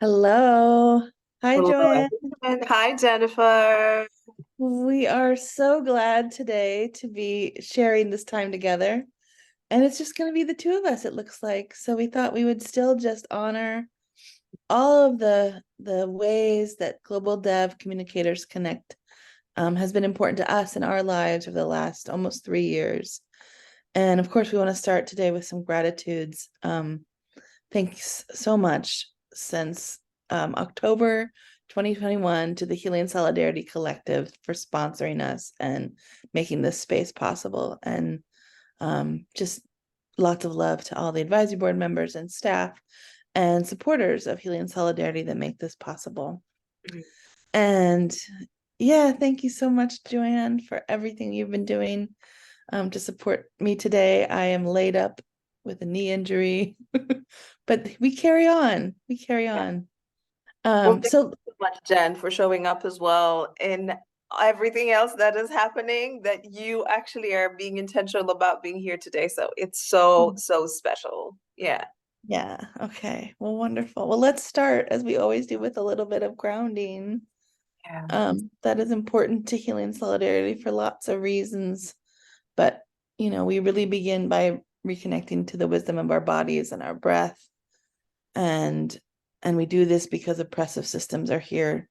Hello. Hi, Hello, Joanne. everyone. Hi, Jennifer. We are so glad today to be sharing this time together. And it's just going to be the two of us, it looks like. So we thought we would still just honor all of the ways that Global Dev Communicators Connect has been important to us in our lives over the last almost 3 years. And of course, we want to start today with some gratitudes. Thanks so much since October 2021 to the Healing Solidarity Collective for sponsoring us and making this space possible. And just lots of love to all the advisory board members and staff and supporters of Healing Solidarity that make this possible. And yeah, thank you so much, Joanne, for everything you've been doing to support me today. I am laid up with a knee injury, but we carry on. We carry Yeah. on. Well, thank So you so much, Jen, for showing up as well in everything else that is happening, that you actually are being intentional about being here today. So it's so special. Yeah. yeah, okay. Well, wonderful. Well, let's start as we always do with a little bit of grounding. Yeah. That is important to Healing Solidarity for lots of reasons. But, we really begin by reconnecting to the wisdom of our bodies and our breath. And we do this because oppressive systems are here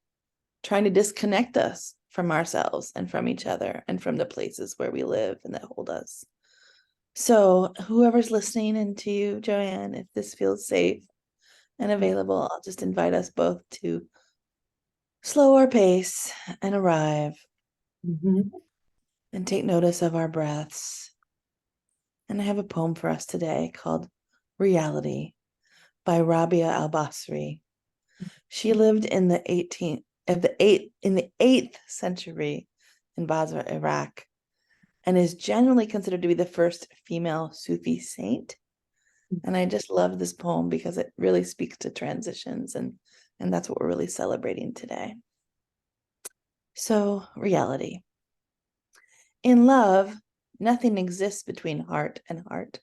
trying to disconnect us from ourselves and from each other and from the places where we live and that hold us. So whoever's listening, and to you, Joanne, if this feels safe and available, I'll just invite us both to slow our pace and arrive Mhm. and take notice of our breaths. And I have a poem for us today called Reality by Rabia al-Basri. She lived in the 8th century in Basra, Iraq, and is generally considered to be the first female Sufi saint. And I just love this poem because it really speaks to transitions, and that's what we're really celebrating today. So, reality. In love, nothing exists between heart and heart.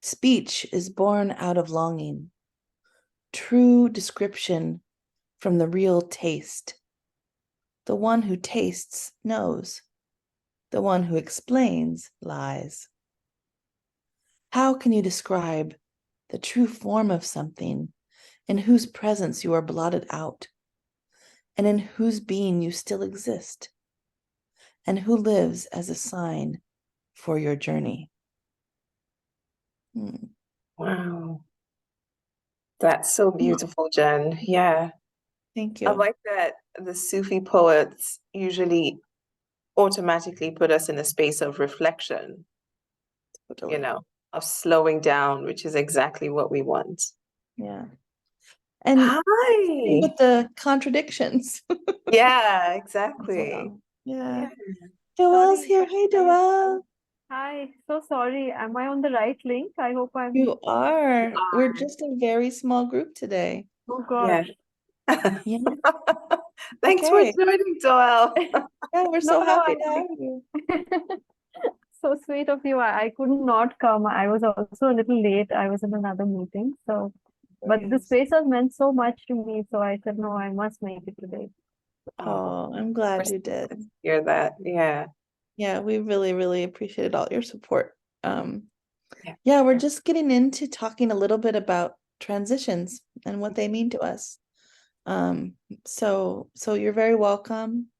Speech is born out of longing, true description from the real taste. The one who tastes knows. The one who explains lies. How can you describe the true form of something in whose presence you are blotted out, and in whose being you still exist, and who lives as a sign for your journey? Wow. That's so beautiful, Jen. Yeah. Thank I you. like that the Sufi poets usually automatically put us in a space of reflection, you Totally. know, of slowing down, which is exactly what we want. Yeah. And Hi. with the contradictions Yeah, as exactly. well. Yeah. Yeah. Joelle's Sorry. here. Hey, Joelle. Hi. So sorry. Am I on the right link? I hope I'm. You are. We're just a very small group today. Oh Yeah. God. Yeah. Thanks for Okay. joining, Joelle. Yeah, we're No, so no, happy to have you. so sweet of you. I could not come. I was also a little late. I was in another meeting. So, but the Please. space has meant so much to me. So I said, no, I must make it today. Oh, Oh, I'm we're glad so you did. glad to hear that. Yeah. Yeah, we really, really appreciated all your support. Um, Yeah. yeah, we're just getting into talking a little bit about transitions and what they mean to us. Um, so you're very welcome.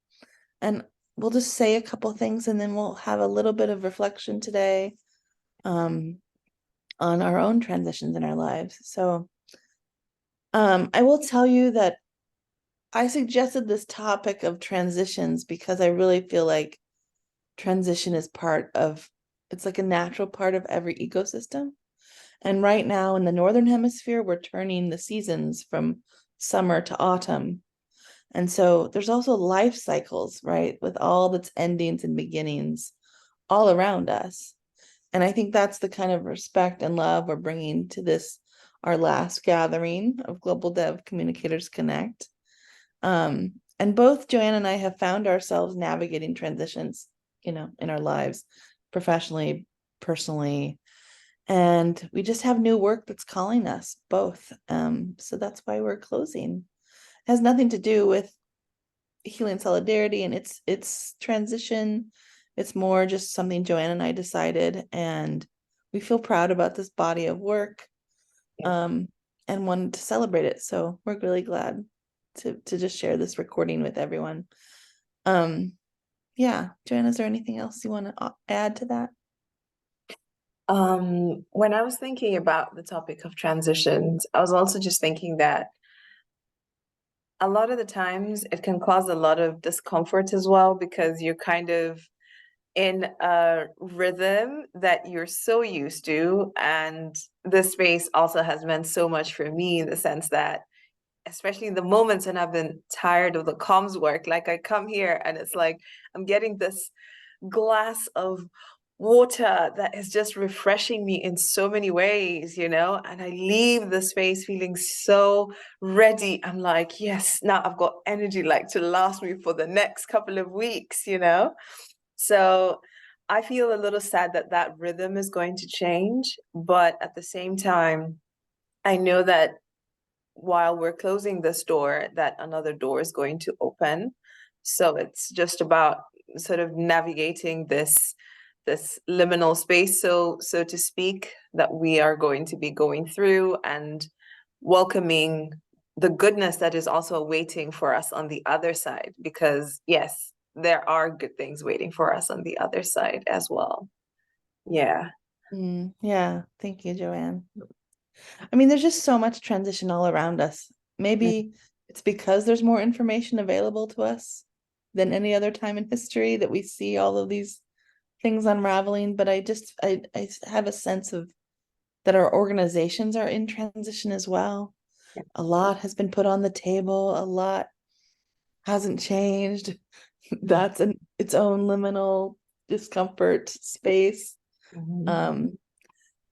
And we'll just say a couple things and then we'll have a little bit of reflection today on our own transitions in our lives. So I will tell you that I suggested this topic of transitions because I really feel like transition is it's like a natural part of every ecosystem. And right now in the Northern Hemisphere, we're turning the seasons from summer to autumn. And so there's also life cycles, right, with all its endings and beginnings all around us. And I think that's the kind of respect and love we're bringing to this, our last gathering of Global Dev Communicators Connect. And both Joanne and I have found ourselves navigating transitions, in our lives, professionally, personally. And we just have new work that's calling us both. So that's why we're closing. It has nothing to do with healing solidarity and its transition. It's more just something Joanne and I decided, and we feel proud about this body of work, and wanted to celebrate it. So we're really glad to just share this recording with everyone. Yeah, Joanne, is there anything else you want to add to that? When I was thinking about the topic of transitions, I was also just thinking that a lot of the times it can cause a lot of discomfort as well, because you're kind of in a rhythm that you're so used to. And this space also has meant so much for me, in the sense that, especially in the moments when I've been tired of the comms work, like I come here and it's like I'm getting this glass of water that is just refreshing me in so many ways, and I leave the space feeling so ready. I'm like, yes, now I've got energy like to last me for the next couple of weeks. So I feel a little sad that that rhythm is going to change, but at the same time, I know that while we're closing this door, that another door is going to open. So it's just about sort of navigating this liminal space, so to speak, that we are going to be going through, and welcoming the goodness that is also waiting for us on the other side, because yes, there are good things waiting for us on the other side as well. Yeah. Yeah, thank you, Joanne. I mean, there's just so much transition all around us. Maybe it's because there's more information available to us than any other time in history that we see all of these things unraveling. But I have a sense of that our organizations are in transition as well. Yeah. A lot has been put on the table, a lot hasn't changed. That's its own liminal discomfort space. Mhm.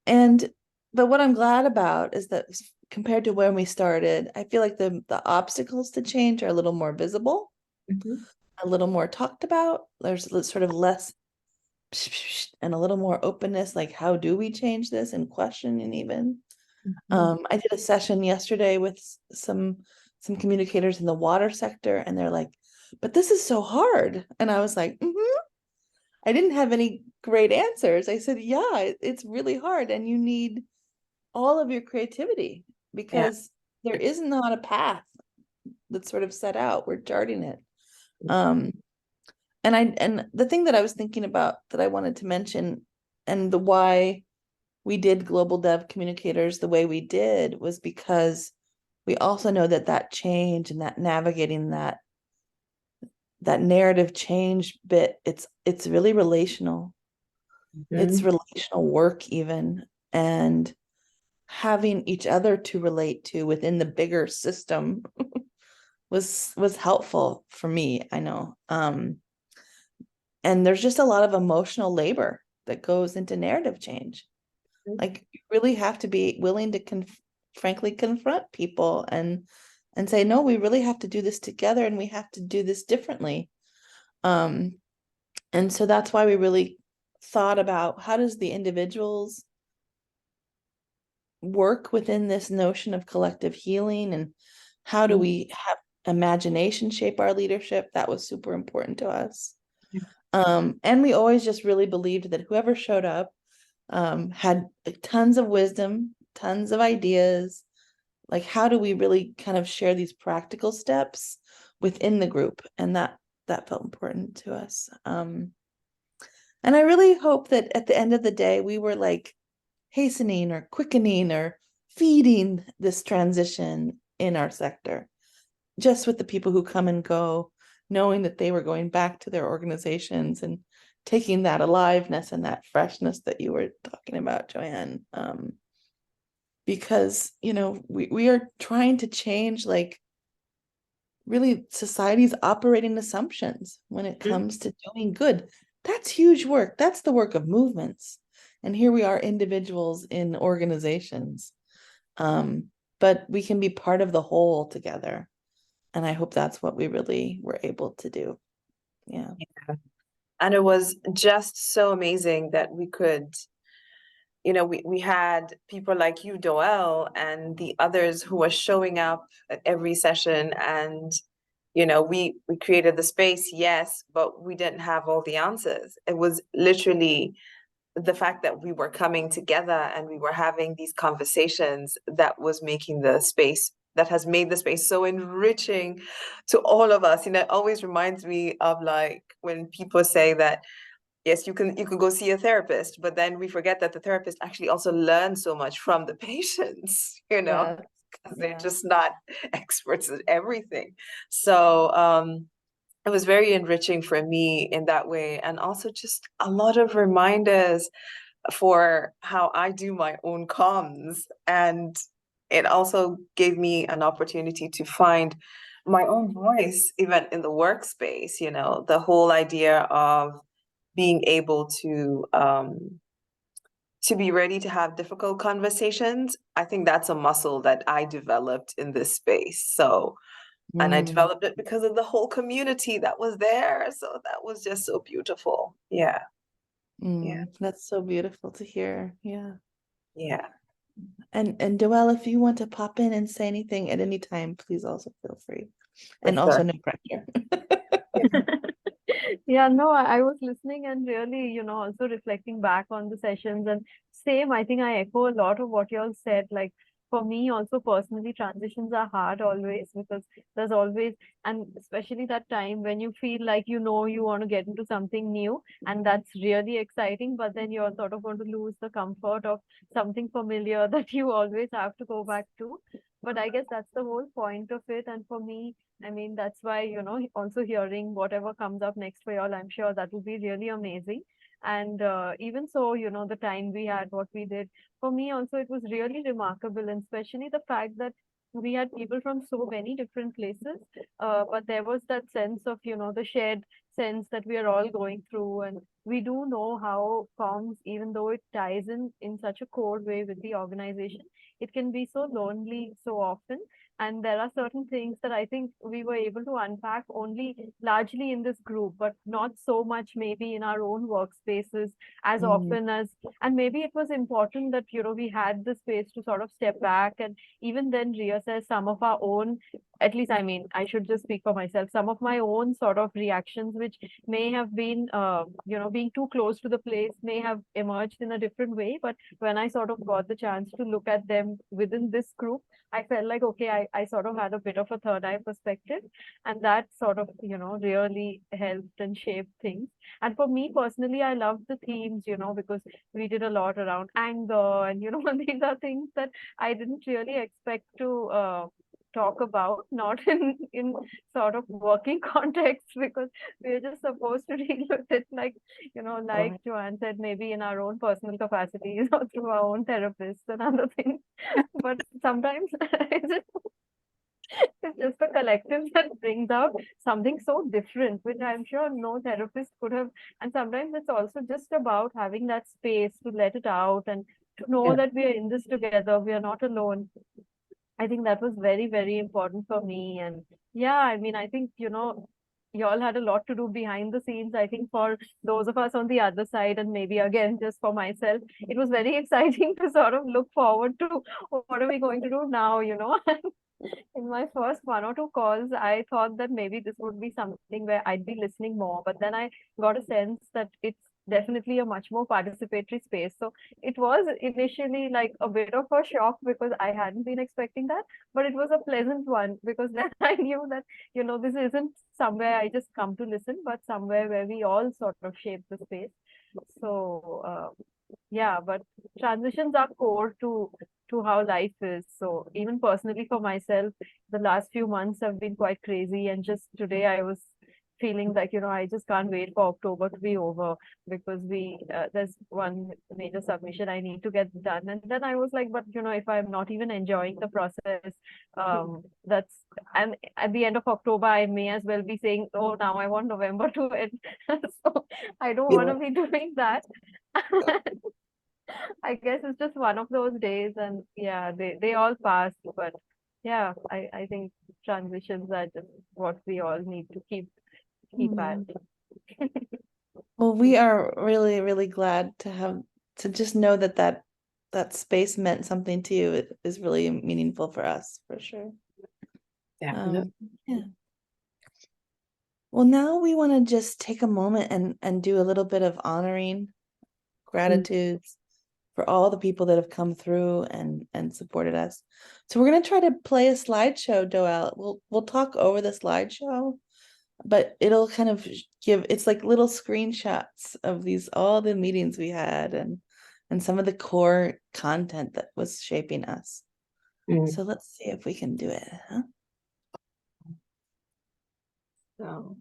And but what I'm glad about is that compared to when we started, I feel like the obstacles to change are a little more visible, Mhm. a little more talked about. There's sort of less and a little more openness, like how do we change this, and questioning even. Mhm. I did a session yesterday with some communicators in the water sector, and they're like, but this is so hard. And I was like, I didn't have any great answers. I said, yeah, it's really hard, and you need all of your creativity, Yeah. because there is not a path that's sort of set out. We're charting it. And the thing that I was thinking about that I wanted to mention, and the why we did Global Dev Communicators the way we did, was because we also know that change and that navigating that narrative change bit, it's really relational. It's Mhm. relational work even, and having each other to relate to within the bigger system was helpful for me, I know. And there's just a lot of emotional labor that goes into narrative change. Like, you really have to be willing to frankly confront people and say, no, we really have to do this together, and we have to do this differently. And so that's why we really thought about how does the individuals work within this notion of collective healing, and how do we have imagination shape our leadership. That was super important to us. And we always just really believed that whoever showed up had tons of wisdom, tons of ideas. Like, how do we really kind of share these practical steps within the group? And that felt important to us. And I really hope that at the end of the day, we were like hastening or quickening or feeding this transition in our sector, just with the people who come and go, knowing that they were going back to their organizations and taking that aliveness and that freshness that you were talking about, Joanne. Because, we are trying to change, like, really society's operating assumptions when it comes to doing good. That's huge work. That's the work of movements. And here we are, individuals in organizations. But we can be part of the whole together. And I hope that's what we really were able to do. Yeah. And it was just so amazing that we could you know, we had people like you, Joel, and the others who were showing up at every session, and you know, we created the space, yes, but we didn't have all the answers. It was literally the fact that we were coming together and we were having these conversations that was making the space, that has made the space so enriching to all of us. You know, it always reminds me of like when people say that yes, you can go see a therapist, but then we forget that the therapist actually also learns so much from the patients, you know, Yeah. because they're Yeah. just not experts at everything. So it was very enriching for me in that way, and also just a lot of reminders for how I do my own comms. And it also gave me an opportunity to find my own voice, even in the workspace, you know, the whole idea of being able to be ready to have difficult conversations. I think that's a muscle that I developed in this space. So, and I Mm, developed it because of the whole community that was there. So that was just so beautiful. Yeah. Yeah. that's so beautiful to hear. Yeah. Yeah. And Joelle, if you want to pop in and say anything at any time, please also feel free. For And also sure. no pressure. Yeah, no, I was listening and really, also reflecting back on the sessions. And same, I think I echo a lot of what you all said. Like for me, also personally, transitions are hard always because there's always, and especially that time when you feel like you want to get into something new, and that's really exciting, but then you're sort of going to lose the comfort of something familiar that you always have to go back to. But I guess that's the whole point of it. And for me, I mean, that's why, also hearing whatever comes up next for y'all, I'm sure that will be really amazing. And even so, the time we had, what we did, for me also, it was really remarkable. And especially the fact that we had people from so many different places, but there was that sense of, the shared sense that we are all going through. And we do know how comms, even though it ties in such a core way with the organization, it can be so lonely so often. And there are certain things that I think we were able to unpack only largely in this group, but not so much maybe in our own workspaces as Mm, often as, and maybe it was important that, we had the space to sort of step back and even then reassess some of our own, at least, I mean, I should just speak for myself, some of my own sort of reactions, which may have been, being too close to the place may have emerged in a different way. But when I sort of got the chance to look at them within this group, I felt like, okay, I sort of had a bit of a third eye perspective, and that sort of, really helped and shaped things. And for me personally, I loved the themes, because we did a lot around anger, and, these are things that I didn't really expect to talk about, not in sort of working context, because we're just supposed to deal with it like, like Joanne said, maybe in our own personal capacities or through our own therapists and other things. But sometimes it's just the collective that brings out something so different, which I'm sure no therapist could have. And sometimes it's also just about having that space to let it out and to know Yeah. that we are in this together, we are not alone. I think that was very, very important for me. And yeah, I mean, I think, you all had a lot to do behind the scenes. I think for those of us on the other side, and maybe again, just for myself, it was very exciting to sort of look forward to what are we going to do now, In my first one or two calls, I thought that maybe this would be something where I'd be listening more, but then I got a sense that it's definitely a much more participatory space. So it was initially like a bit of a shock because I hadn't been expecting that, but it was a pleasant one because then I knew that, this isn't somewhere I just come to listen, but somewhere where we all sort of shape the space. So, yeah, but transitions are core to how life is. So even personally for myself, the last few months have been quite crazy. And just today I was feeling like, I just can't wait for October to be over because there's one major submission I need to get done. And then I was like, but if I'm not even enjoying the process, that's, and at the end of October, I may as well be saying, oh, now I want November to end. So I don't want to be doing that. I guess it's just one of those days, and yeah, they all pass. But yeah, I think transitions are just what we all need to keep at. mm. Well, we are really, really glad to have to just know that that space meant something to you is really meaningful for us, for sure. Yeah. Yeah. Well, now we want to just take a moment and do a little bit of honoring gratitudes for all the people that have come through and supported us. So we're gonna try to play a slideshow, Joelle. We'll talk over the slideshow, but it'll kind of give, it's like little screenshots of all the meetings we had and some of the core content that was shaping us. So let's see if we can do it, huh? So.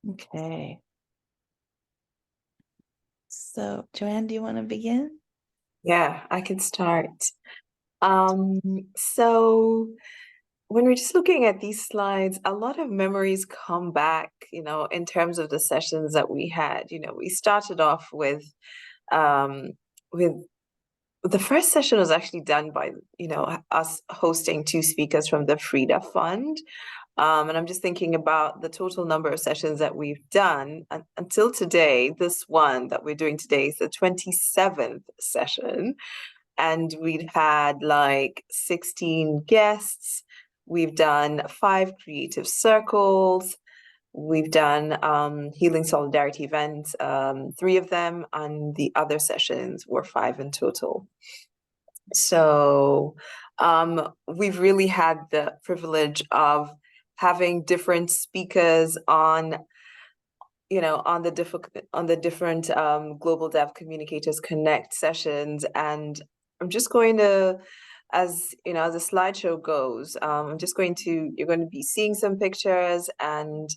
Okay. So Joanne, do you want to begin? Yeah, I can start. So when we're just looking at these slides, a lot of memories come back, in terms of the sessions that we had. We started off with the first session was actually done by, us hosting two speakers from the Frida Fund. And I'm just thinking about the total number of sessions that we've done until today. This one that we're doing today is the 27th session. And we've had like 16 guests. We've done 5 creative circles. We've done Healing Solidarity events, 3 of them, and the other sessions were 5 in total. So we've really had the privilege of having different speakers on the different Global Dev Communicators Connect sessions. And I'm just going to, as the slideshow goes, you're going to be seeing some pictures, and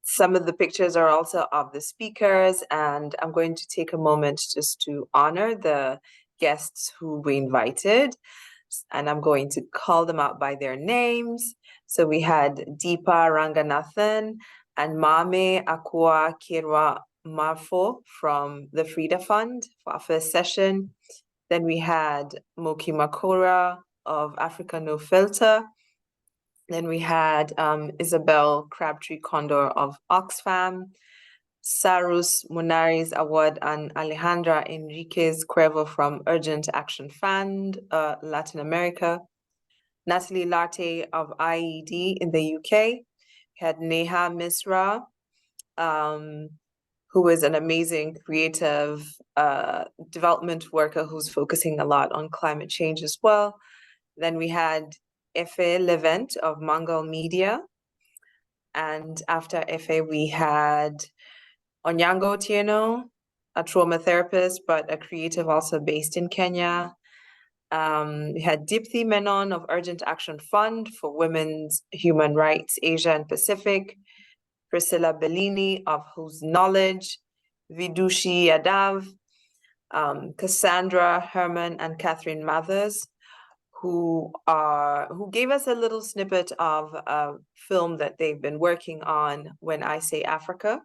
some of the pictures are also of the speakers, and I'm going to take a moment just to honor the guests who we invited, and I'm going to call them out by their names. So we had Deepa Ranganathan and Mame Akua Kirwa Marfo from the Frida Fund for our first session. Then we had Moki Makora of Africa No Filter. Then we had Isabel Crabtree Condor of Oxfam, Sarus Munaris Awad and Alejandra Enriquez Cuervo from Urgent Action Fund, Latin America, Natalie Latte of IED in the UK. We had Neha Misra, who is an amazing creative development worker who's focusing a lot on climate change as well. Then we had Efe Levent of Mongol Media. And after Efe, we had Onyango Tieno, a trauma therapist, but a creative also based in Kenya. We had Dipthi Menon of Urgent Action Fund for Women's Human Rights, Asia and Pacific. Priscilla Bellini of Whose Knowledge, Vidushi Yadav, Cassandra Herman and Catherine Mathers, who gave us a little snippet of a film that they've been working on, When I Say Africa.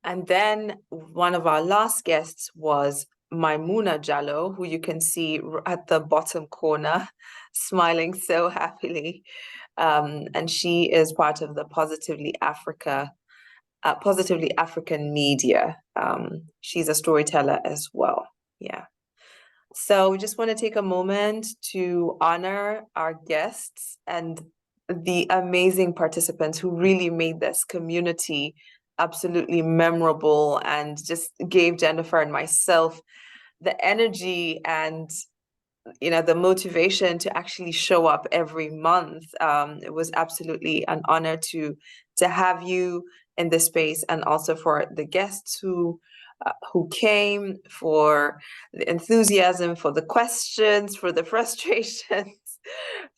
And then one of our last guests was Maimuna Jallo, who you can see at the bottom corner, smiling so happily. And she is part of the Positively African Media. She's a storyteller as well. Yeah. So we just want to take a moment to honor our guests and the amazing participants who really made this community absolutely memorable and just gave Jennifer and myself the energy and the motivation to actually show up every month. It was absolutely an honor to have you in this space, and also for the guests who came, for the enthusiasm, for the questions, for the frustrations,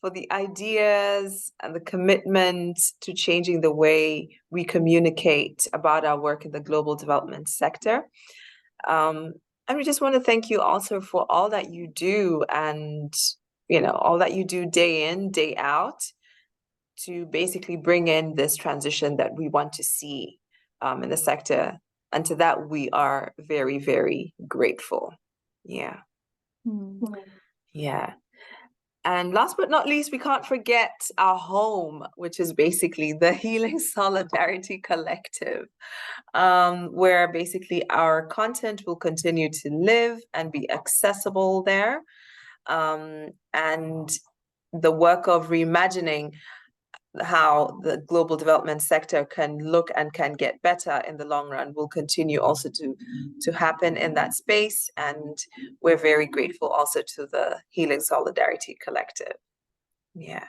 for the ideas and the commitment to changing the way we communicate about our work in the global development sector. And we just want to thank you also for all that you do, and all that you do day in, day out. to basically bring in this transition that we want to see in the sector. And to that, we are very, very grateful. Yeah. Yeah. And last but not least, we can't forget our home, which is basically the Healing Solidarity Collective, where basically our content will continue to live and be accessible there. And the work of reimagining how the global development sector can look and can get better in the long run will continue also to happen in that space. And we're very grateful also to the Healing Solidarity Collective. Yeah.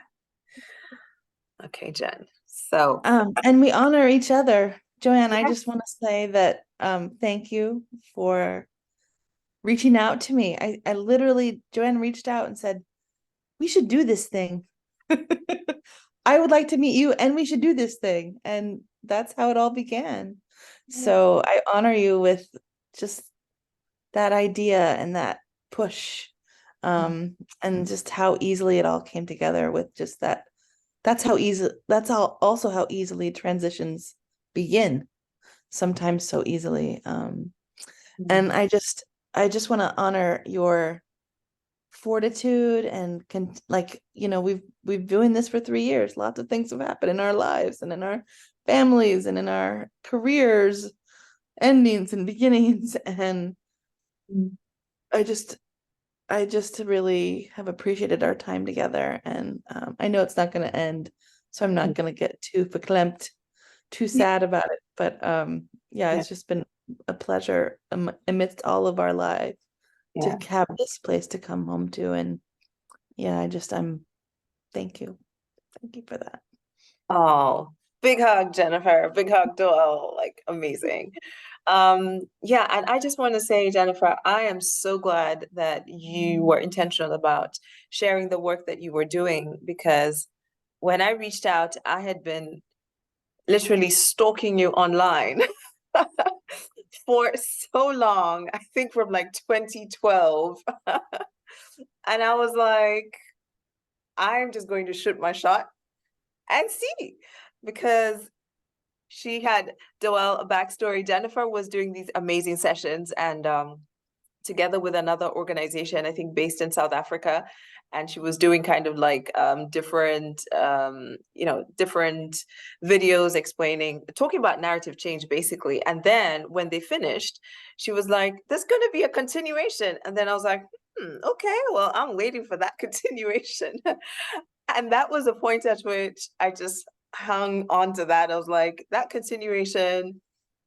Okay, Jen. So and we honor each other. Joanne, I Yes. just want to say that thank you for reaching out to me. I literally, Joanne reached out and said, we should do this thing. I would like to meet you and we should do this thing. And that's how it all began. So I honor you with just that idea and that push. And just how easily it all came together with just that. That's also how easily transitions begin, sometimes so easily. And I just want to honor your fortitude and we've been doing this for 3 years. Lots of things have happened in our lives and in our families and in our careers, endings and beginnings. And I just really have appreciated our time together. And I know it's not going to end, so I'm not going to get too verklempt, too sad about it. But it's just been a pleasure amidst all of our lives to have this place to come home to. And thank you. Thank you for that. Oh, big hug, Jennifer. Big hug, Doyle. Like, amazing. And I just want to say, Jennifer, I am so glad that you were intentional about sharing the work that you were doing, because when I reached out, I had been literally stalking you online for so long, I think from like 2012. And I was like, I'm just going to shoot my shot and see, because she had Doelle a backstory. Jennifer was doing these amazing sessions and together with another organization, I think based in South Africa. And she was doing kind of like different videos talking about narrative change, basically. And then when they finished, she was like, there's going to be a continuation. And then I was like, okay, well, I'm waiting for that continuation. And that was a point at which I just hung on to that. I was like, that continuation,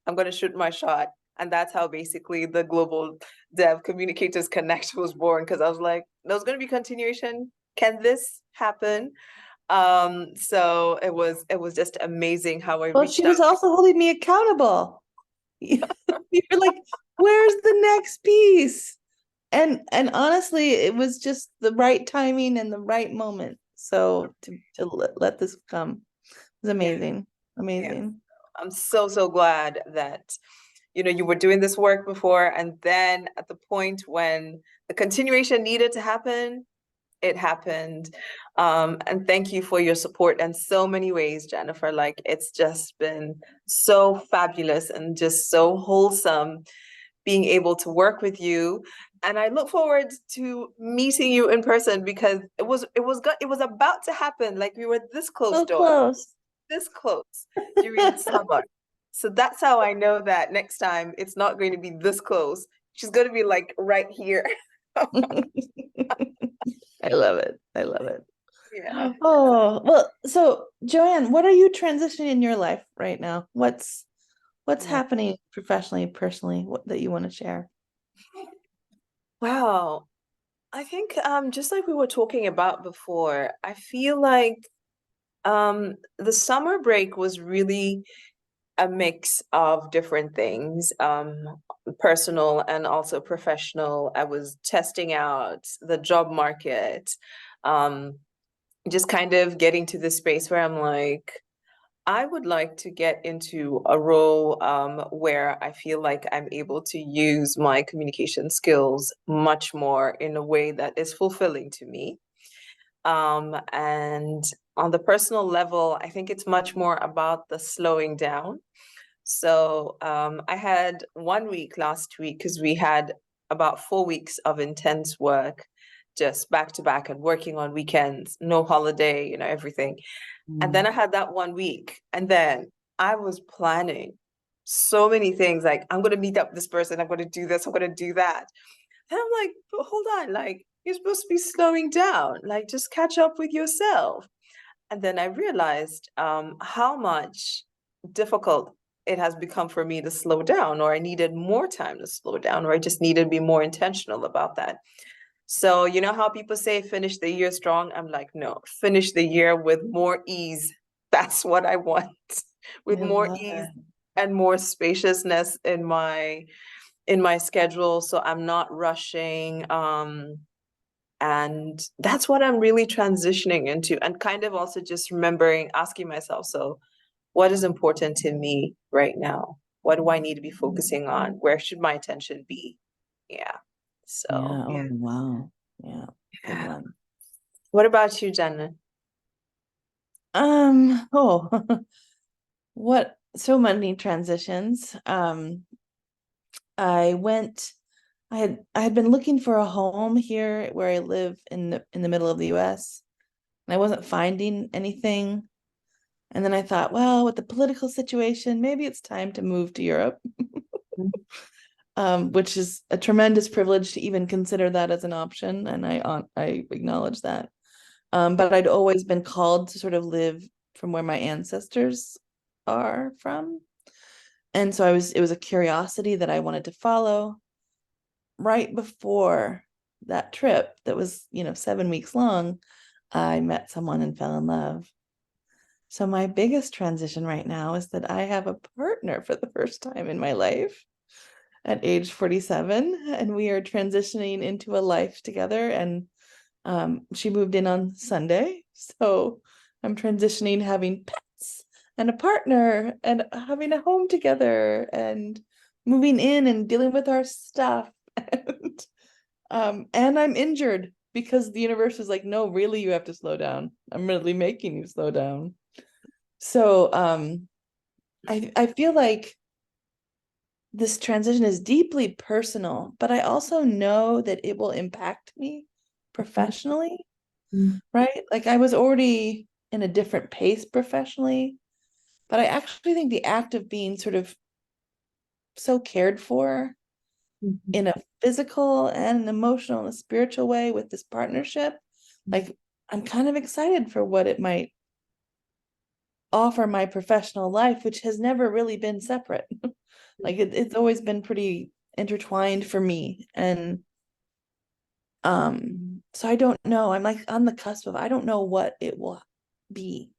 I'm going to shoot my shot. And that's how basically the Global Dev Communicators Connect was born, because I was like, there's going to be continuation. Can this happen? So it was just amazing how I reached She was out. also holding me accountable. You were like, where's the next piece? And honestly, it was just the right timing and the right moment. So to let this come was amazing. Amazing. I'm so glad that you were doing this work before, and then at the point when the continuation needed to happen, it happened. And thank you for your support in so many ways, Jennifer. Like, it's just been so fabulous and just so wholesome being able to work with you. And I look forward to meeting you in person, because it was about to happen. Like, we were this close, So close. this close during the summer. So that's how I know that next time it's not going to be this close. She's going to be like right here. I love it. I love it. Yeah. Oh, well, so Joanne, what are you transitioning in your life right now? What's happening professionally, personally, that you want to share? Wow. I think just like we were talking about before, I feel like the summer break was really a mix of different things, personal and also professional. I was testing out the job market, just kind of getting to the space where I'm like, I would like to get into a role where I feel like I'm able to use my communication skills much more in a way that is fulfilling to me. And on the personal level, I think it's much more about the slowing down. So I had 1 week last week because we had about 4 weeks of intense work, just back to back and working on weekends, no holiday, you know, everything. And then I had that 1 week, and then I was planning so many things like, I'm going to meet up with this person, I'm going to do this, I'm going to do that. And I'm like, but hold on, like, you're supposed to be slowing down, like, just catch up with yourself. And then I realized how much difficult it has become for me to slow down, or I needed more time to slow down, or I just needed to be more intentional about that. So, you know how people say finish the year strong? I'm like, no, finish the year with more ease. That's what I want, with I more love ease it. and more spaciousness in my schedule, so I'm not rushing. And that's what I'm really transitioning into, and kind of also just remembering, asking myself, so what is important to me right now? What do I need to be focusing on? Where should my attention be? Yeah. So, Yeah. Oh, wow. Yeah. Good yeah. one. What about you, Jenna? Oh, what so many transitions. I went, I had been looking for a home here where I live in the middle of the US, and I wasn't finding anything. And then I thought, well, with the political situation, maybe it's time to move to Europe, which is a tremendous privilege to even consider that as an option, and I acknowledge that. But I'd always been called to sort of live from where my ancestors are from. And so it was a curiosity that I wanted to follow. Right before that trip that was, 7 weeks long, I met someone and fell in love. So my biggest transition right now is that I have a partner for the first time in my life at age 47, and we are transitioning into a life together. And she moved in on Sunday, so I'm transitioning, having pets and a partner and having a home together and moving in and dealing with our stuff. And I'm injured because the universe is like, no, really, you have to slow down. I'm really making you slow down. So I feel like this transition is deeply personal, but I also know that it will impact me professionally, right? Like I was already in a different pace professionally, but I actually think the act of being sort of so cared for in a physical and an emotional and a spiritual way with this partnership, like I'm kind of excited for what it might offer my professional life, which has never really been separate. Like it's always been pretty intertwined for me. And so I don't know. I'm like on the cusp of, I don't know what it will be.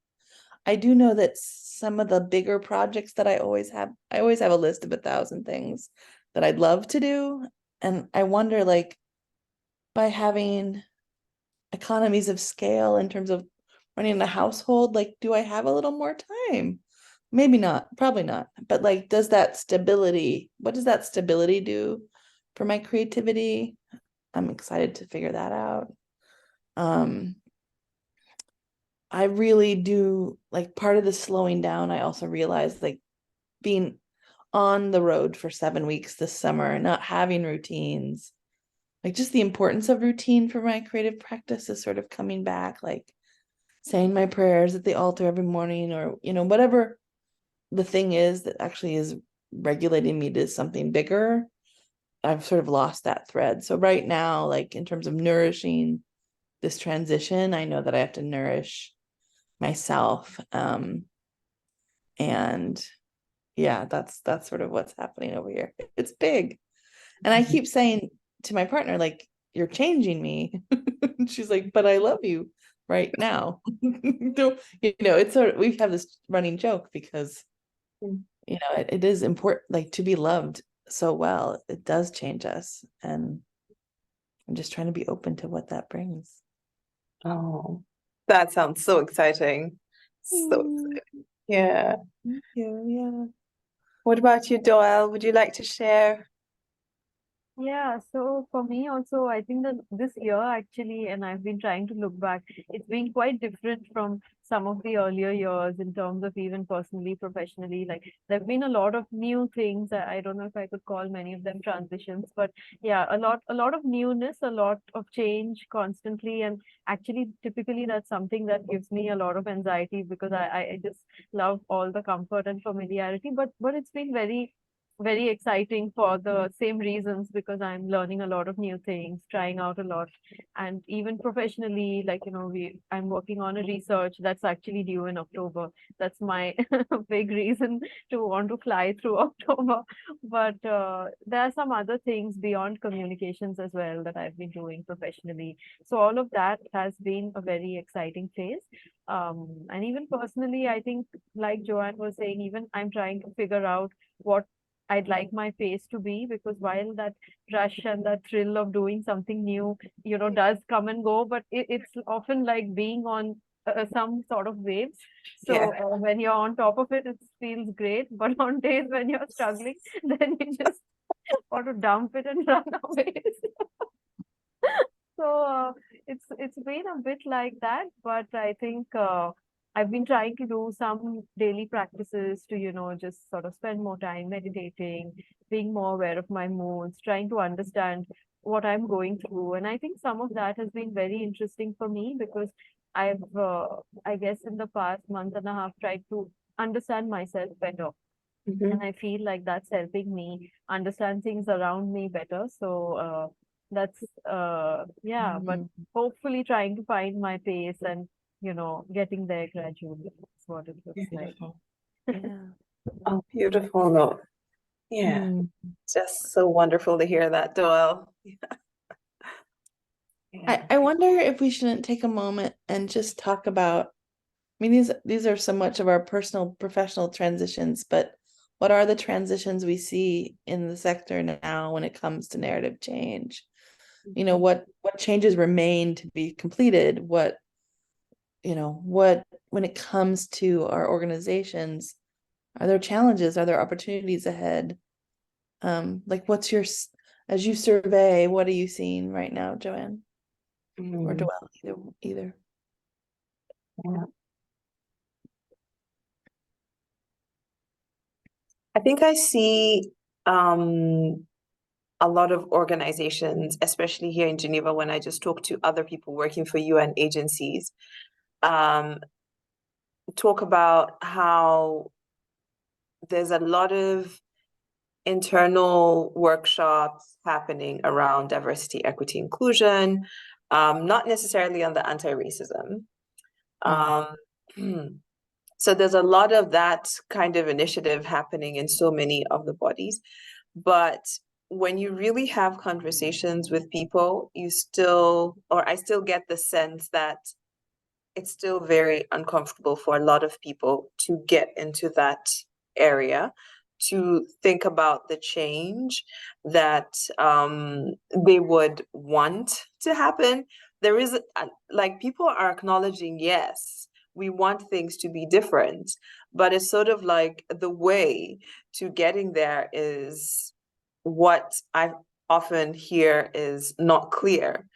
I do know that some of the bigger projects that I always have a list of 1,000 things that I'd love to do. And I wonder, like, by having economies of scale in terms of running a household, like, do I have a little more time? Maybe not, probably not. But like, what does that stability do for my creativity? I'm excited to figure that out. Um, I really do like part of the slowing down. I also realized like being on the road for 7 weeks this summer, not having routines, like just the importance of routine for my creative practice is sort of coming back, like saying my prayers at the altar every morning, or, whatever the thing is that actually is regulating me to something bigger. I've sort of lost that thread. So right now, like in terms of nourishing this transition, I know that I have to nourish myself. And yeah, that's sort of what's happening over here. It's big. And I keep saying to my partner, like, you're changing me. She's like, but I love you right now. It's sort of, we have this running joke because, it is important, like to be loved so well. It does change us. And I'm just trying to be open to what that brings. Oh, that sounds so exciting. So exciting. Yeah. Thank you. Yeah. What about you, Doyle? Would you like to share? Yeah, so for me also, I think that this year actually, and I've been trying to look back, it's been quite different from some of the earlier years in terms of even personally, professionally. Like there've been a lot of new things. I don't know if I could call many of them transitions, but yeah, a lot of newness, a lot of change constantly. And actually, typically that's something that gives me a lot of anxiety because I just love all the comfort and familiarity. But it's been very exciting for the same reasons because I'm learning a lot of new things, trying out a lot. And even professionally, like, I'm working on a research that's actually due in October. That's my big reason to want to fly through October. But there are some other things beyond communications as well that I've been doing professionally. So all of that has been a very exciting phase. And even personally, I think, like Joanne was saying, even I'm trying to figure out what I'd like my pace to be, because while that rush and that thrill of doing something new, does come and go, but it's often like being on some sort of waves. Yeah. So when you're on top of it, it feels great. But on days when you're struggling, then you just want to dump it and run away. So it's been a bit like that, but I think I've been trying to do some daily practices to, just sort of spend more time meditating, being more aware of my moods, trying to understand what I'm going through. And I think some of that has been very interesting for me because I've, I guess, in the past month and a half, tried to understand myself better. Mhm. And I feel like that's helping me understand things around me better. So that's yeah, but Mhm. hopefully trying to find my pace and getting there gradually is what it looks like. Beautiful. Yeah. Oh, beautiful. No. Yeah. Mm. Just so wonderful to hear that, Doyle. Yeah. I wonder if we shouldn't take a moment and just talk about, I mean, these are so much of our personal professional transitions, but what are the transitions we see in the sector now when it comes to narrative change? What changes remain to be completed? What when it comes to our organizations, are there challenges? Are there opportunities ahead? Like as you survey, what are you seeing right now, Joanne? Or Mm, Doelle, either. yeah. I think I see a lot of organizations, especially here in Geneva, when I just talk to other people working for UN agencies, um, talk about how there's a lot of internal workshops happening around diversity, equity, inclusion, not necessarily on the anti-racism. Um, so there's a lot of that kind of initiative happening in so many of the bodies. But when you really have conversations with people, I still get the sense that it's still very uncomfortable for a lot of people to get into that area, to think about the change that they would want to happen. There is, like, people are acknowledging, yes, we want things to be different, but it's sort of like the way to getting there is what I often hear is not clear.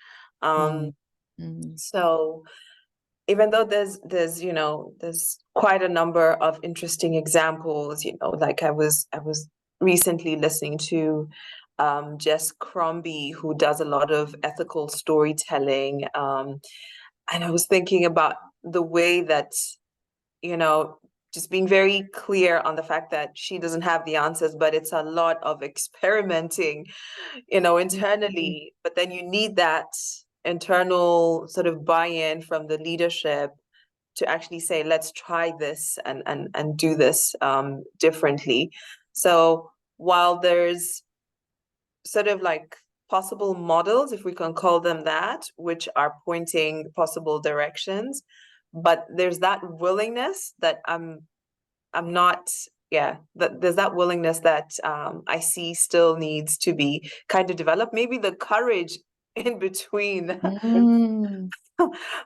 Um, Mm. so even though there's quite a number of interesting examples, like I was recently listening to Jess Crombie, who does a lot of ethical storytelling, and I was thinking about the way that, you know just being very clear on the fact that she doesn't have the answers, but it's a lot of experimenting internally, but then you need that internal sort of buy-in from the leadership to actually say, let's try this and do this differently. So while there's sort of like possible models, if we can call them that, which are pointing possible directions, but there's that willingness that I'm not, yeah, that there's that willingness that I see still needs to be kind of developed. Maybe the courage in between Mm.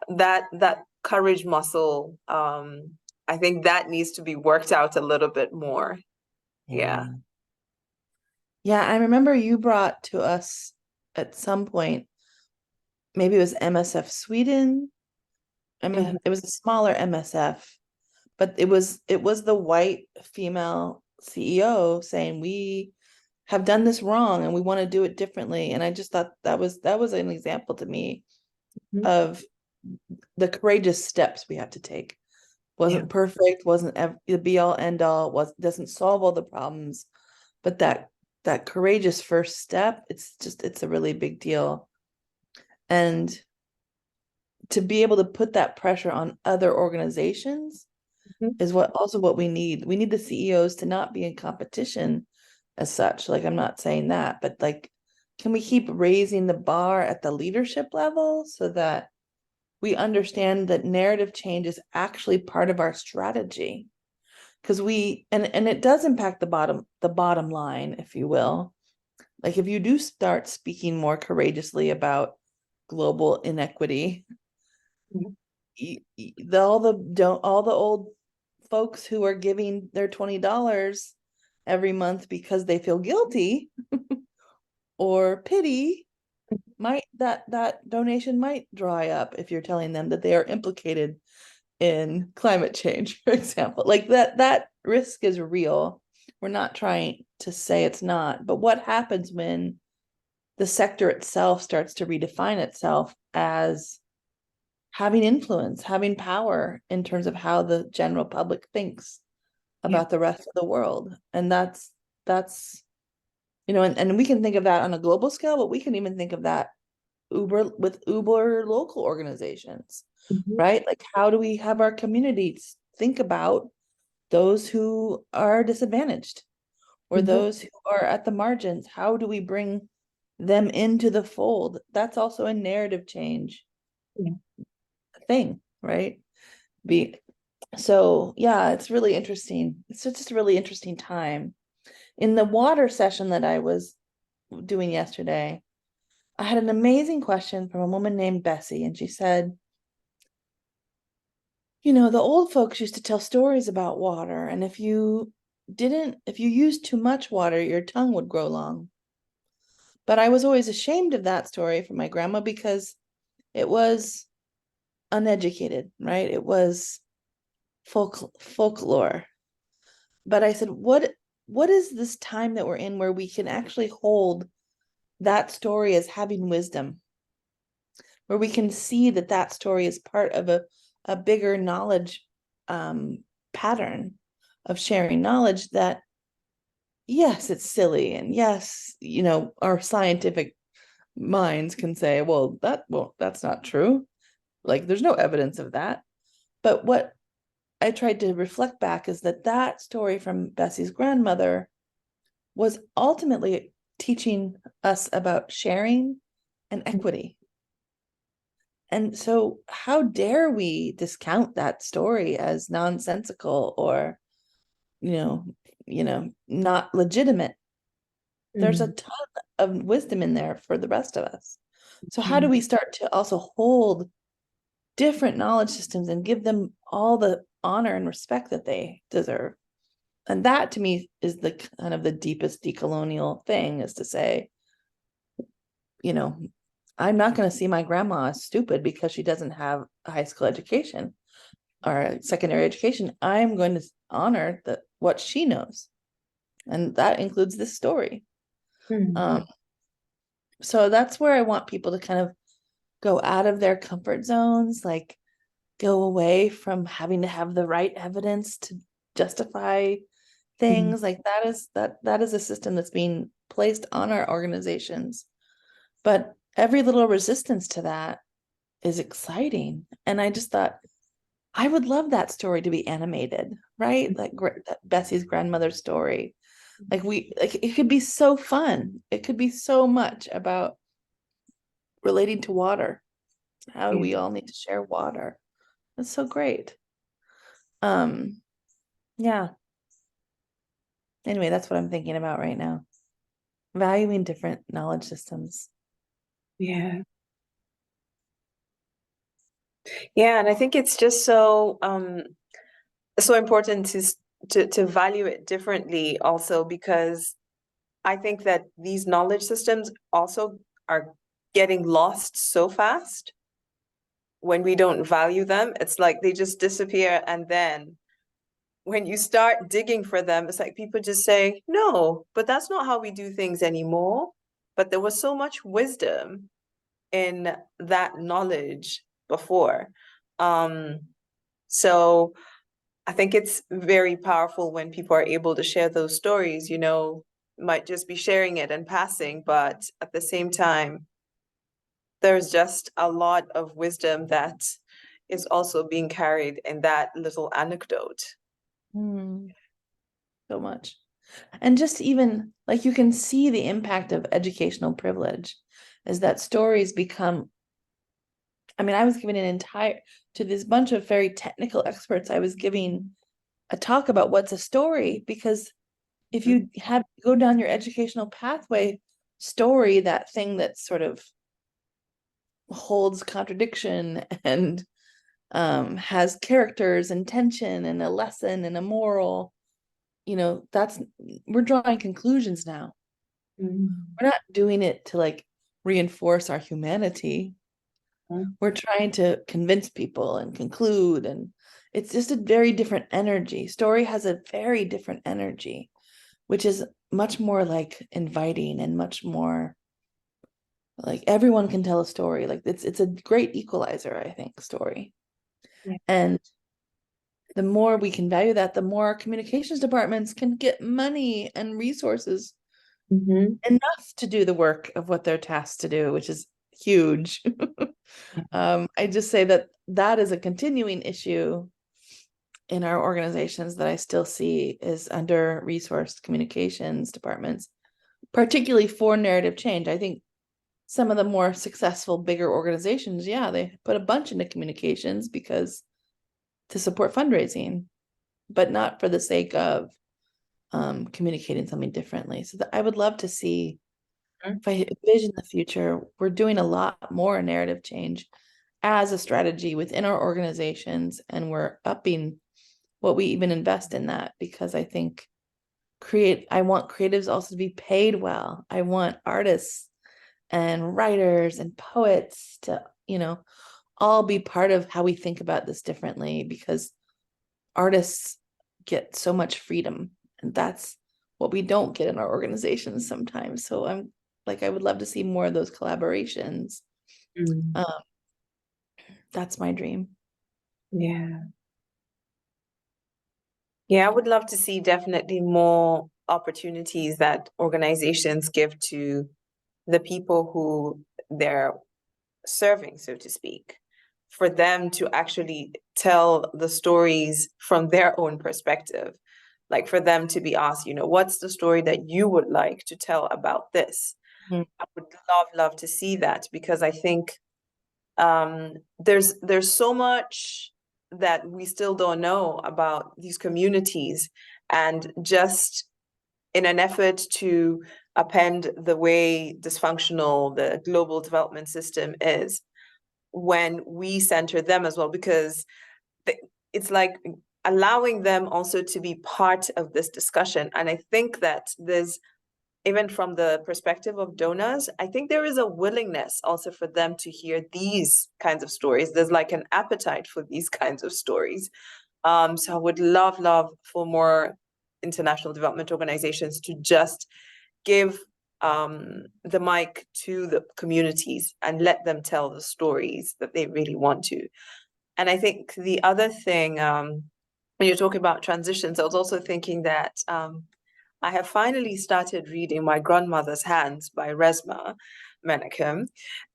that courage muscle, I think that needs to be worked out a little bit more. Yeah. Yeah. Yeah, I remember you brought to us at some point, maybe it was MSF Sweden. I mean, Mhm. it was a smaller MSF, but it was the white female CEO saying we have done this wrong and we want to do it differently. And I just thought that was an example to me Mhm. of the courageous steps we have to take. Yeah. Wasn't perfect, wasn't the be all end all, doesn't solve all the problems, but that courageous first step, it's a really big deal. And to be able to put that pressure on other organizations Mhm. is what we need. We need the CEOs to not be in competition as such. Like, I'm not saying that, but like, can we keep raising the bar at the leadership level so that we understand that narrative change is actually part of our strategy? Because and it does impact the bottom line, if you will. Like, if you do start speaking more courageously about global inequity, Mhm. all the old folks who are giving their $20 every month because they feel guilty or pity, might that donation might dry up if you're telling them that they are implicated in climate change, for example. Like, that risk is real. We're not trying to say it's not, but what happens when the sector itself starts to redefine itself as having influence, having power in terms of how the general public thinks Yeah. about the rest of the world? And that's and we can think of that on a global scale, but we can even think of that Uber local organizations, Mhm. right? Like, how do we have our communities think about those who are disadvantaged or Mhm. those who are at the margins? How do we bring them into the fold? That's also a narrative change Yeah. thing, right? Be so yeah, it's really interesting. It's just a really interesting time. In the water session that I was doing yesterday, I had an amazing question from a woman named Bessie, and she said, the old folks used to tell stories about water, and if you used too much water, your tongue would grow long. But I was always ashamed of that story from my grandma because it was uneducated, right? It was folklore. But I said, what is this time that we're in where we can actually hold that story as having wisdom, where we can see that story is part of a bigger knowledge pattern of sharing knowledge that, yes, it's silly. And yes, our scientific minds can say, well, that's not true. Like, there's no evidence of that. But what I tried to reflect back is that story from Bessie's grandmother was ultimately teaching us about sharing and equity. And so how dare we discount that story as nonsensical or, not legitimate? There's a Mhm. ton of wisdom in there for the rest of us. So how do Mhm. we start to also hold different knowledge systems and give them all the honor and respect that they deserve? And that, to me, is the kind of the deepest decolonial thing, is to say, you know, I'm not going to see my grandma as stupid because she doesn't have a high school education or a secondary education. I'm going to honor what she knows. And that includes this story. Mhm. So that's where I want people to kind of go out of their comfort zones, like go away from having to have the right evidence to justify Mhm. things. Like, that is a system that's being placed on our organizations. But every little resistance to that is exciting. And I just thought, I would love that story to be animated, right? Like, that Bessie's grandmother's story. Like, it could be so fun. It could be so much about relating to water, how Yeah. we all need to share water. That's so great. Um, yeah. Anyway, that's what I'm thinking about right now. Valuing different knowledge systems. Yeah. Yeah, and I think it's just so important to value it differently also, because I think that these knowledge systems also are getting lost so fast when we don't value them. It's like they just disappear, and then when you start digging for them, it's like people just say, no, but that's not how we do things anymore. But there was so much wisdom in that knowledge before. So I think it's very powerful when people are able to share those stories, might just be sharing it and passing, but at the same time, there's just a lot of wisdom that is also being carried in that little anecdote. So much. And just even like you can see the impact of educational privilege is that stories become, I mean, I was giving to this bunch of very technical experts, I was giving a talk about what's a story, because if you go down your educational pathway, story, that thing that sort of holds contradiction and has characters and tension and a lesson and a moral, we're drawing conclusions now. We're not doing it to like reinforce our humanity. We're trying to convince people and conclude, and it's just a very different energy. Story has a very different energy, which is much more like inviting and much more like everyone can tell a story. Like it's a great equalizer, I think, story. Yeah. And the more we can value that, the more communications departments can get money and resources enough to do the work of what they're tasked to do, which is huge. I just say that is a continuing issue in our organizations that I still see is under resourced communications departments, particularly for narrative change. I think some of the more successful, bigger organizations, they put a bunch into communications because to support fundraising, but not for the sake of communicating something differently. So I would love to see, if I envision the future, we're doing a lot more narrative change as a strategy within our organizations, and we're upping what we even invest in that, because I think I want creatives also to be paid well. I want artists and writers and poets to, all be part of how we think about this differently, because artists get so much freedom, and that's what we don't get in our organizations sometimes. So I would love to see more of those collaborations. That's my dream. Yeah. Yeah, I would love to see definitely more opportunities that organizations give to the people who they're serving, so to speak, for them to actually tell the stories from their own perspective. Like for them to be asked, what's the story that you would like to tell about this? I would love to see that, because I think there's so much that we still don't know about these communities, and just in an effort to append the way dysfunctional the global development system is, when we center them as well, because it's like allowing them also to be part of this discussion. And I think that there's, even from the perspective of donors, I think there is a willingness also for them to hear these kinds of stories. There's like an appetite for these kinds of stories. So I would love for more international development organizations to just give the mic to the communities and let them tell the stories that they really want to. And I think the other thing, when you're talking about transitions, I was also thinking that I have finally started reading My Grandmother's Hands by Resmaa Menakem.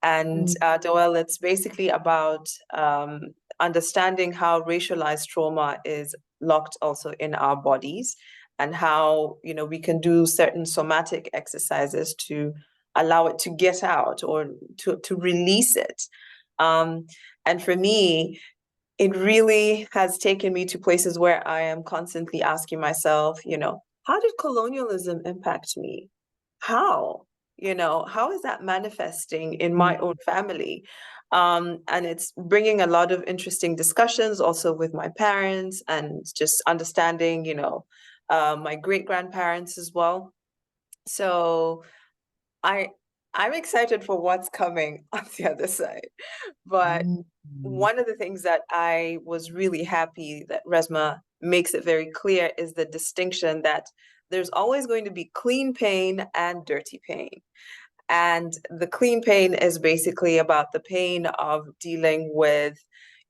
And Doel, it's basically about understanding how racialized trauma is locked also in our bodies, and how, we can do certain somatic exercises to allow it to get out, or to release it. And for me, it really has taken me to places where I am constantly asking myself, how did colonialism impact me? How? How is that manifesting in my own family? And it's bringing a lot of interesting discussions also with my parents, and just understanding, my great grandparents as well. So I'm excited for what's coming on the other side. But one of the things that I was really happy that Resmaa makes it very clear is the distinction that there's always going to be clean pain and dirty pain. And the clean pain is basically about the pain of dealing with,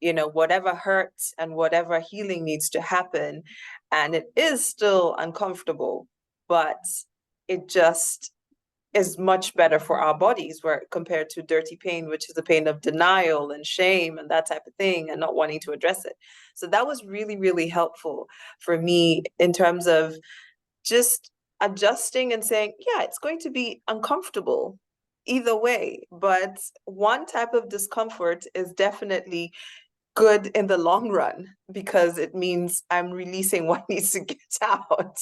whatever hurts and whatever healing needs to happen. And it is still uncomfortable, but it just is much better for our bodies where compared to dirty pain, which is the pain of denial and shame and that type of thing and not wanting to address it. So that was really, really helpful for me in terms of just adjusting and saying, yeah, it's going to be uncomfortable either way, but one type of discomfort is definitely good in the long run because it means I'm releasing what needs to get out.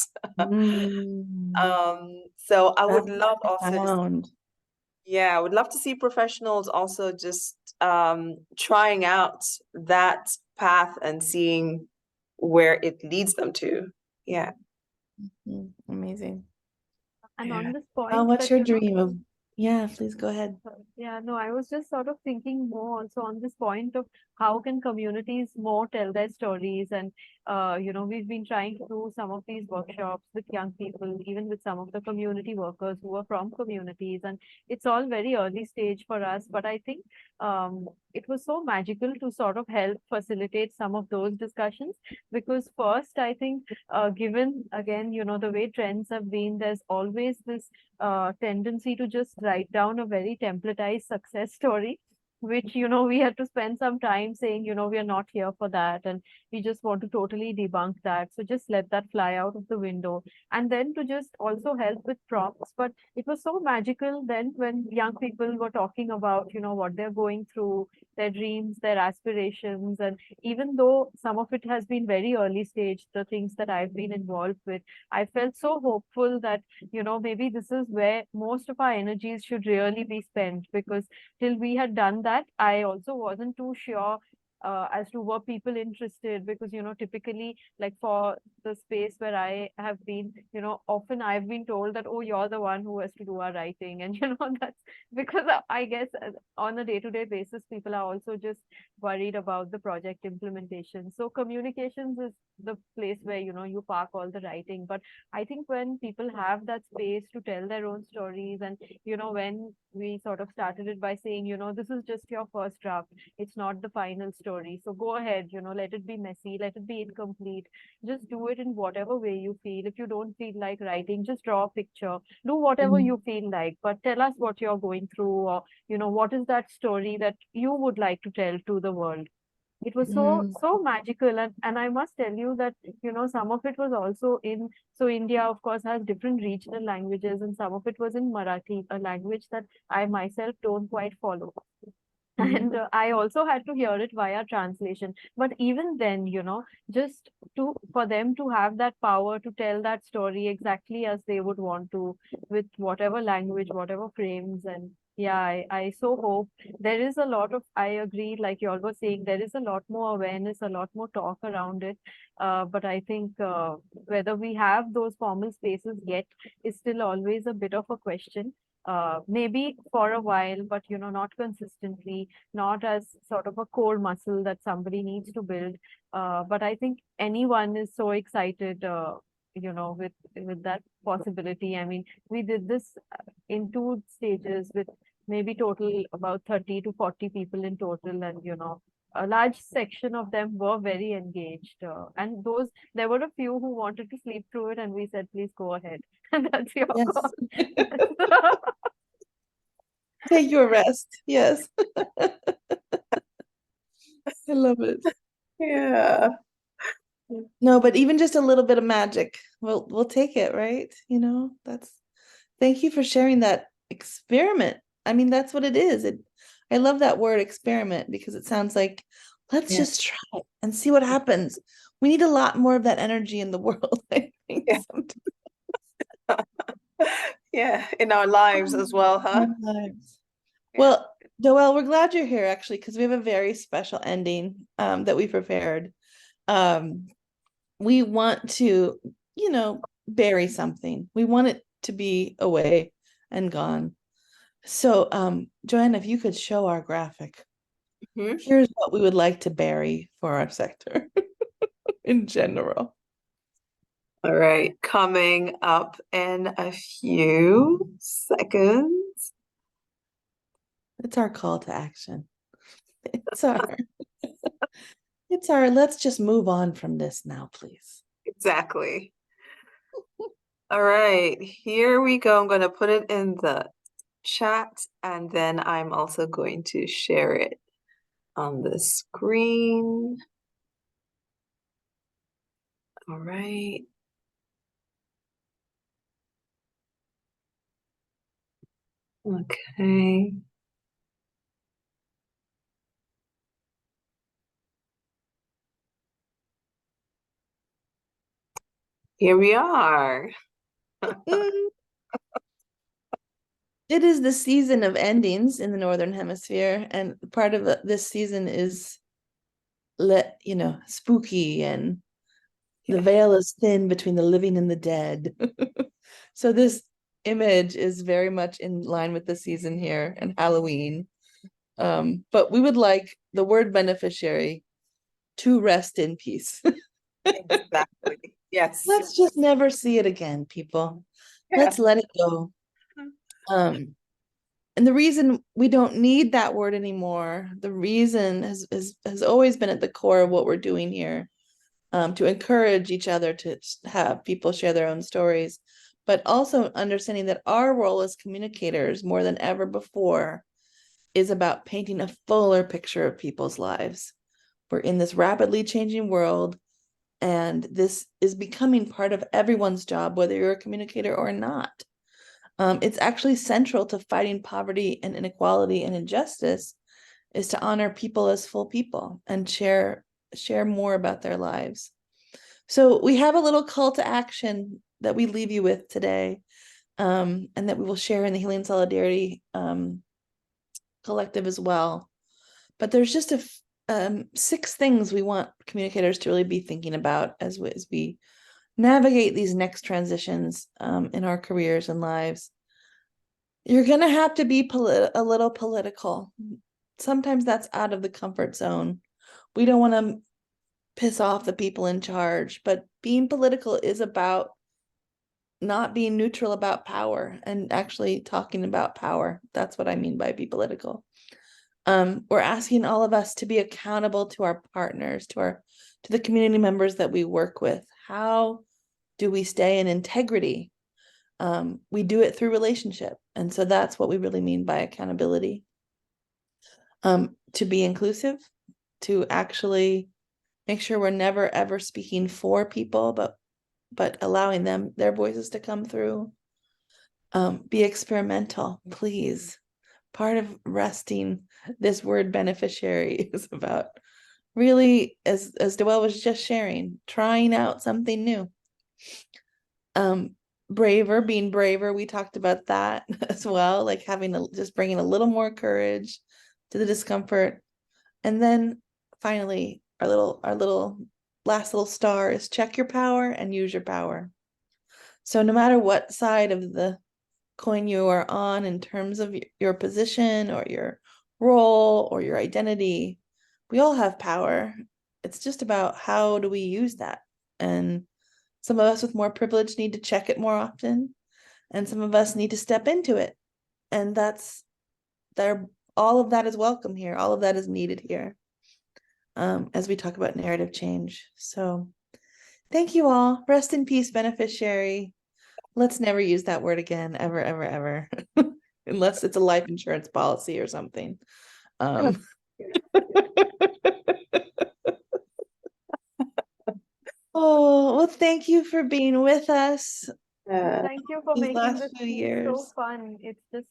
So I would That's love also profound. yeah, I would love to see professionals also just trying out that path and seeing where it leads them to. Yeah. Amazing. And on this Oh, point what's that, your dream of? Yeah, please go ahead. yeah, no, I was just sort of thinking more also on this point of how can communities more tell their stories. And, we've been trying to do some of these workshops with young people, even with some of the community workers who are from communities. And it's all very early stage for us. But I think it was so magical to sort of help facilitate some of those discussions. Because first, I think, given again, the way trends have been, there's always this tendency to just write down a very templatized success story, which, we had to spend some time saying, we are not here for that. And we just want to totally debunk that. So just let that fly out of the window. And then to just also help with prompts. But it was so magical then when young people were talking about, what they're going through, their dreams, their aspirations. And even though some of it has been very early stage, the things that I've been involved with, I felt so hopeful that maybe this is where most of our energies should really be spent, because till we had done that, I also wasn't too sure as to were people interested, because typically, like for the space where I have been, often I've been told that, oh, you're the one who has to do our writing. And that's because I guess on a day-to-day basis people are also just worried about the project implementation. So communications is the place where you park all the writing. But I think when people have that space to tell their own stories, and when we sort of started it by saying, this is just your first draft, it's not the final story. So go ahead, let it be messy, let it be incomplete. Just do it in whatever way you feel. If you don't feel like writing, just draw a picture. Do whatever you feel like, but tell us what you're going through, or what is that story that you would like to tell to the world. It was so magical. And I must tell you that some of it was also in, so India of course has different regional languages, and some of it was in Marathi, a language that I myself don't quite follow. And I also had to hear it via translation. But even then, just for them to have that power to tell that story exactly as they would want to, with whatever language, whatever frames. And yeah, I so hope there is a lot of, I agree, like you all were saying, there is a lot more awareness, a lot more talk around it. But I think whether we have those formal spaces yet is still always a bit of a question. Maybe for a while, but not consistently, not as sort of a core muscle that somebody needs to build. But I think anyone is so excited, with that possibility. I mean, we did this in 2 stages with maybe total about 30 to 40 people in total, and a large section of them were very engaged. And there were a few who wanted to sleep through it, and we said, please go ahead. And that's your Yes. call. Take your rest. Yes. I love it. Yeah. No, but even just a little bit of magic, we'll take it, right? Thank you for sharing that experiment. I mean, that's what it is. I love that word experiment because it sounds like let's Yeah. just try it and see what happens. We need a lot more of that energy in the world, I think. Yeah. Yeah, in our lives as well, huh? Lives. Yeah. Well, Joelle, we're glad you're here actually, because we have a very special ending that we prepared. We want to, bury something. We want it to be away and gone. So, Joanne, if you could show our graphic, here's what we would like to bury for our sector in general. All right, coming up in a few seconds. It's our call to action. It's our let's just move on from this now, please. Exactly. All right, here we go. I'm going to put it in the chat, and then I'm also going to share it on the screen. All right. Okay. Here we are. It is the season of endings in the Northern Hemisphere, and part of this season is spooky, and the veil is thin between the living and the dead. So this image is very much in line with the season here and Halloween. But we would like the word beneficiary to rest in peace. Exactly. Yes. Let's just never see it again, people. Let's let it go. And the reason we don't need that word anymore, the reason has always been at the core of what we're doing here, to encourage each other to have people share their own stories, but also understanding that our role as communicators more than ever before is about painting a fuller picture of people's lives. We're in this rapidly changing world, and this is becoming part of everyone's job, whether you're a communicator or not. It's actually central to fighting poverty and inequality and injustice is to honor people as full people and share more about their lives. So we have a little call to action that we leave you with today, and that we will share in the Healing Solidarity Collective as well. But there's just 6 things we want communicators to really be thinking about as we navigate these next transitions in our careers and lives. You're going to have to be a little political. Sometimes that's out of the comfort zone. We don't want to piss off the people in charge, but being political is about not being neutral about power and actually talking about power. That's what I mean by be political. We're asking all of us to be accountable to our partners, to the community members that we work with. How do we stay in integrity? We do it through relationship. And so that's what we really mean by accountability. To be inclusive, to actually make sure we're never ever speaking for people, but allowing their voices to come through. Be experimental, please. Part of resting this word beneficiary is about really, as Doelle was just sharing, trying out something new. Being braver, we talked about that as well, like just bringing a little more courage to the discomfort. And then finally, our little last little star is check your power and use your power. So no matter what side of the coin you are on in terms of your position or your role or your identity, we all have power. It's just about how do we use that. And some of us with more privilege need to check it more often, and some of us need to step into it. And all of that is welcome here. All of that is needed here, as we talk about narrative change. So thank you all. Rest in peace, beneficiary. Let's never use that word again, ever, ever, ever, unless it's a life insurance policy or something. Oh, well, thank you for being with us. Thank you for These making last this few so years. fun. It's just,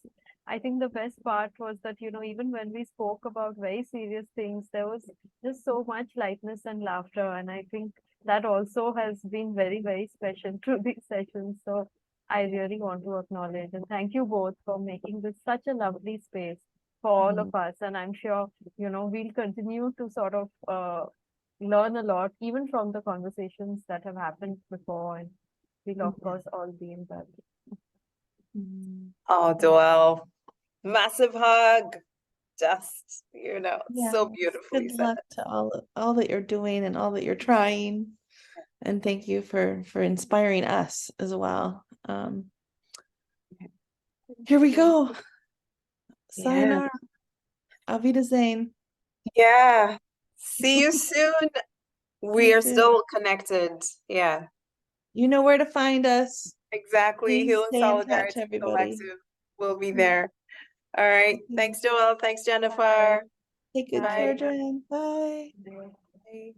I think the best part was that, even when we spoke about very serious things, there was just so much lightness and laughter. And I think that also has been very, very special through these sessions. So I really want to acknowledge and thank you both for making this such a lovely space for all of us. And I'm sure, we'll continue to sort of learn a lot, even from the conversations that have happened before. And we'll of course all be in touch. Oh, Joelle, massive hug. Just, Yeah. so beautifully Good said. luck to all that you're doing and all that you're trying. And thank you for inspiring us as well. Here we go. Yeah. Sayonara. Auf Wiedersehen. Yeah. See you soon. We you are soon. still connected. Yeah, You know where to find us. exactly. Please Heal and stay in touch, Solidarity everybody. Collective will be Yeah. there. All right. Thank you. Thanks, Joelle. Thanks, Jennifer. Take good Bye. care, Joanne. Bye. Bye.